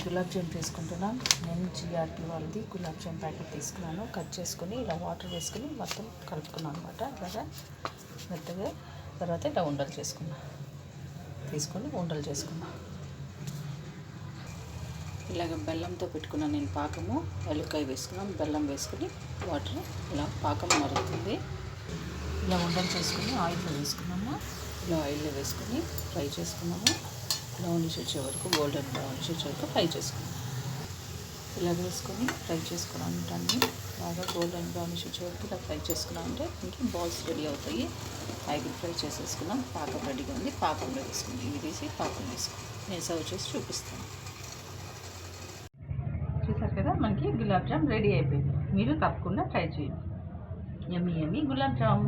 గులాబ్ జామ్ తీసుకుంటున్నాను. నేను జిఆర్పి వాళ్ళది గులాబ్ జామ్ ప్యాకెట్ తీసుకున్నాను. కట్ చేసుకొని ఇలా వాటర్ వేసుకొని మొత్తం కలుపుకున్నాను అనమాట. ఇలాగా మెత్తగా తర్వాత ఇలా ఉండలు తీసుకొని ఉండలు చేసుకున్నా. ఇలాగ బెల్లంతో పెట్టుకున్నాను నేను పాకము. ఎల్లికాయ వేసుకున్నాను, బెల్లం వేసుకుని వాటర్ ఇలా పాకం మరుగుతుంది. ఇలా ఉండలు చేసుకుని ఆయిల్లో వేసుకున్నాము. ఇలా ఆయిల్లో వేసుకొని ఫ్రై చేసుకున్నాము. బ్రౌనిష్ వచ్చే వరకు, గోల్డెన్ బ్రౌనిష్ వచ్చే వరకు ఫ్రై చేసుకున్నాం. ఇలా వేసుకొని ఫ్రై చేసుకున్నాను. అన్నీ బాగా గోల్డెన్ బ్రౌనిష్ వచ్చే వరకు ఇలా ఫ్రై చేసుకున్నాం అంటే ఇంక బాల్స్ రెడీ అవుతాయి. ఐదు ఫ్రై చేసేసుకున్నాం. పాకం రెడీగా ఉంది. పాకంలో వేసుకుని ఇవి తీసి పాకం వేసుకుని నేను సర్వ్ చేసి చూపిస్తాను. చూసారు కదా, మనకి గులాబ్ జామ్ రెడీ అయిపోయింది. మీరు తప్పకుండా ట్రై చేయండి. యమ్మీ యమ్మీ గులాబ్ జామ్.